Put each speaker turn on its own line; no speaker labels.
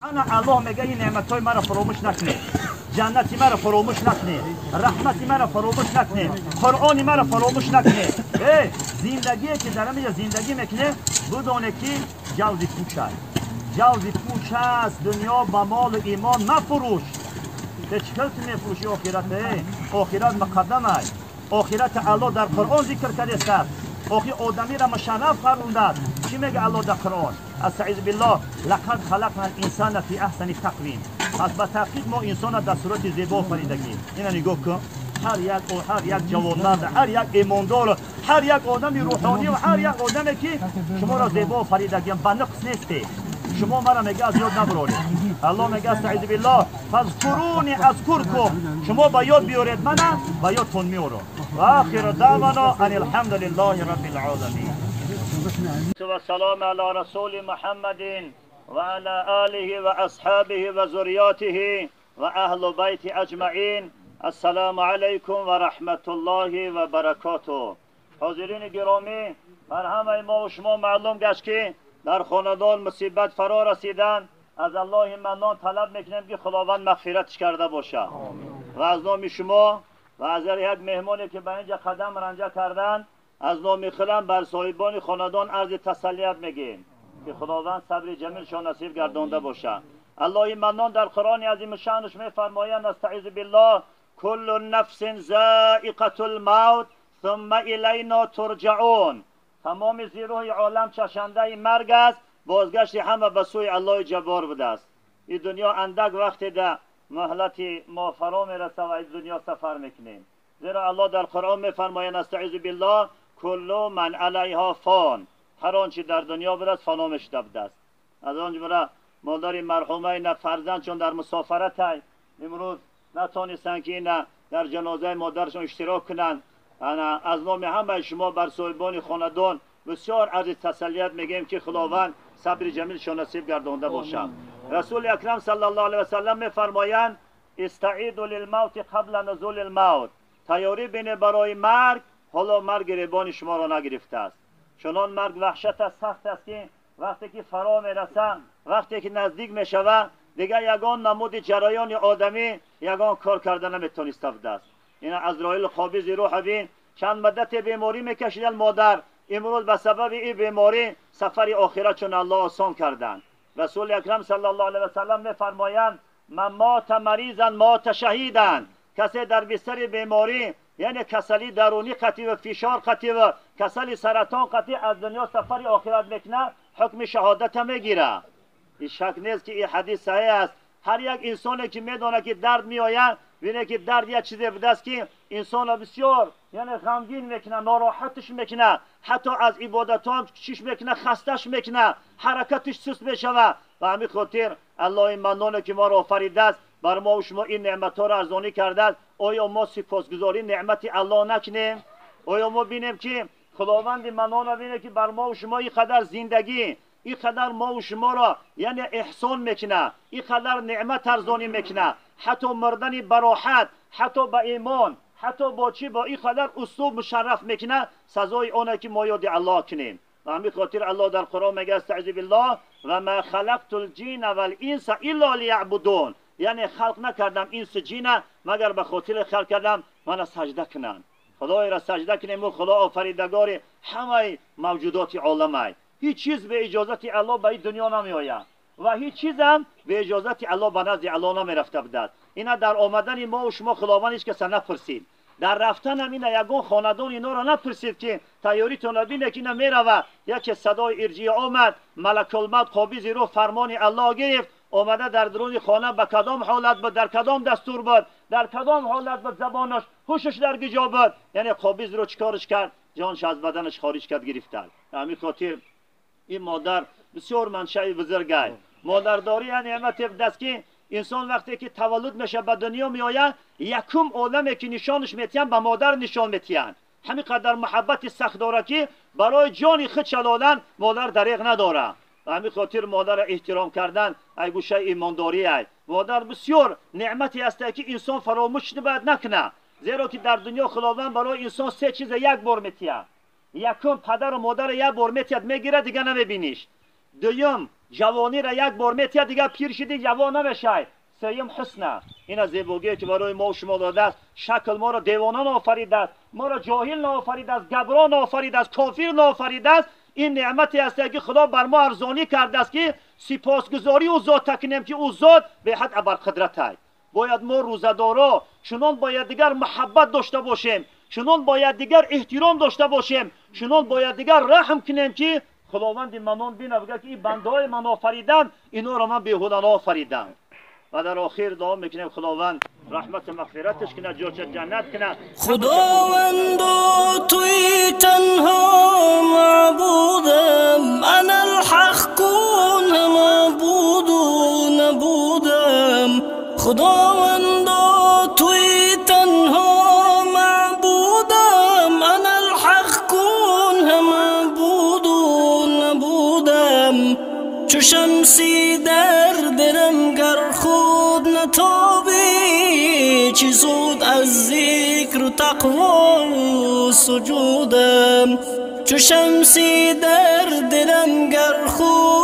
انا الله میگه این نعمتای مرا فراموش نکنید، جنتی مرا فراموش نکنید، رحمتی مرا فراموش نکنید، قرآنی مرا فراموش نکنید. زندگی که در اینجا زندگی میکنه بدونه که جوزی پوچ است، جوزی پوچ است. دنیا با مال و ایمان مفروش. چه چیکار میفروشی آخرت؟ آخرت مقدم است. آخرت الله در قرآن ذکر کرده است. آخی آدمی را مشرف فرموده است. چی میگه الله در قرآن؟ استعیذ بالله، لقد خلقنا الانسان فی احسن تقویم. پس به تحقیق ما انسان در صورت زیبا آفریدگیم. اینا نگاه کن، هر یک جوانمرد، هر یک ایماندار، هر یک آدم روحانی و هر یک آدمی که شما را زیبا آفریدگیم، به نقص نیستی. شما مرا میگه از یاد نبرید. الله میگه استعیذ بالله فاذکرونی اذکرکم. شما به یاد بیارید منم به یادتون میارم. و آخر دعوانا ان الحمد لله رب العالمین. و سلام علی رسول محمد و علی آله و اصحابه و ذریاته و اهل بیت اجمعین. السلام علیکم و رحمت الله و برکاته. حاضرین گرامی، بر همه ما و شما معلوم گشت که در خاندان مصیبت فرا رسیدن. از الله منان طلب میکنیم که خداوند مغفرتش کرده باشه. و از نام شما و از یک مهمانی که به اینجا قدم رنجه کردن، از نام خلم بر صاحبان خاندان عرض تسلیت میگیم که خداوند صبر جمیل شان نصیب گردانده باشه. الله منان در قرآن عظیم شانش میفرمایند استعیذ بالله کل نفس ذائقة الموت ثم الینا ترجعون. تمام زیروی عالم چشنده مرگ است، بازگشت همه به سوی الله جبار بوده است. این دنیا اندک وقتی در مهلت ما فرا میرسه و این دنیا سفر میکنیم. زیرا الله در قرآن میفرماید استعیذ بالله کل من علیها فان. هر آنچه در دنیا بوده است فنا میشده بوده است. از آنجا برای مادر مرحومه این فرزند چون در مسافرت های امروز نتونستن که این در جنازه مادرشون اشتراک کنند. از نام همه شما بر صاحبان خاندان بسیار عرض تسلیت میگیم که خداوند صبر جمیل شان نصیب گردانده باشد. رسول اکرم صلی الله علیه و سلم میفرمایند استعیدوا للموت قبل نزول الموت. تیاری بینه برای مرگ حالا مرگ ریبان شما را نگرفته است. چنان مرگ وحشت است، سخت است که وقتی که فرا میرسه، وقتی که نزدیک میشوه، دیگه یگان نمود جریان آدمی یگان کار کردن نمیتونسته بوده است. این عزراییل قابض روح بین چند مدت بیماری میکشیدن مادر، امروز به سبب این بیماری سفر آخرت چون الله آسان کردند. رسول اکرم صلی الله علیه و سلم میفرمایند من مات مریضا مات شهیدا. کسی در بستر بیماری یعنی کسلی درونی قطعی و فشار قطعی و کسلی سرطان قطعی از دنیا سفر آخرت میکنه، حکم شهادت میگیره. این شک نیست که این حدیث صحیح است. هر یک انسانی که میدونه که درد میآید بینه که درد یک چیزی بوده است که انسان بسیار یعنی غمگین میکنه، ناراحتش میکنه، حتی از عبادت هم چیش میکنه، خستش میکنه، حرکتش سست میشوه. و همین خاطر الله منان که ما را آفریده است، بر ما و شما این نعمت ها را ارزانی کرده است. آیا ما سپاسگزاری نعمت الله نکنیم؟ آیا ما بینیم که خداوند منان بینه که بر ما و شما این قدر زندگی، این قدر ما و شما را یعنی احسان میکنه، این قدر نعمت ارزانی میکنه، حتی مردن براحت، حتی با ایمان، حتی با چی با این قدر اسلوب مشرف میکنه، سزای آنه که ما یاد الله کنیم. و همین خاطر الله در قرآن میگه استعیذ بالله و ما خلقت الجن والانس الا لیعبدون. یعنی خلق نکردم انس جن مگر به خاطر خلق کردم من سجده کنن. خدای را سجده کنیم و خدا آفریدگار همه موجودات عالم است. هیچ چیز به اجازت الله به این دنیا نمی آید و هیچ چیز هم به اجازت الله به نزد الله نمی رفته بوده. اینا در آمدن ما و شما خداوند هیچ کس نپرسید، در رفتن هم اینا یگان خاندان اینا را نپرسید که تیاریتون ببینه که اینا میروه. یک صدای ارجیه آمد، ملک الموت قابض روح فرمان الله گرفت، آمده در درون خانه به کدام حالت بود، در کدام دستور بود، در کدام حالت بود، زبانش هوشش در کجا بود، یعنی قابض رو چیکارش کرد؟ جانش از بدنش خارج کرد گرفتن. همین خاطر این مادر بسیار منشأ بزرگ است. مادرداری یعنی نعمت دست که انسان وقتی که تولد میشه به دنیا میآید، یکم عالمی که نشانش میتین به مادر نشان میتین. همین قدر محبت سخت داره که برای جان خود چلادن مادر دریغ نداره. و همین خاطر مادر احترام کردن ای گوشه ایمانداری است. مادر بسیار نعمتی است که انسان فراموش نباید نکنه. زیرا که در دنیا خداوند برای انسان سه چیز یک بار میتین. یکم پدر و مادر یک بار میتید میگیره دیگه نمیبینیش. دوم جوانی را یک بار میتیا دیگه پیر شدی جوان نمیشی. سوم حسن، این از زیبایی که برای ما و شما داده است. شکل ما را دیوانه نآفریده است، ما را جاهل نآفریده است، گبران نآفریده است، کافر نآفریده است. این نعمتی است که خدا بر ما ارزانی کرده است که سپاسگزاری او ذات کنیم که او ذات به حد ابرقدرت است. باید ما روزه‌دارا چنان باید دیگر محبت داشته باشیم، چنان باید دیگر احترام داشته باشیم، چنان باید دیگر رحم کنیم که خداوند منان بینه بگه که این بنده‌های من آفریدم، اینا را من بیهوده نآفریدم. و در آخر دعا میکنیم خداوند رحمت مغفرتش کنه، جاش جنت کنه.
خداوند توی تنها معبودم، انا الحق کن معبود و نبودم. خداوند توی تنها معبودم، انا الحق کن معبود و نبودم. چو شمسی در دلم گر خود نتابی، چی زود از ذکر و تقوا و سجودم. چو شمسی در دلم گر خود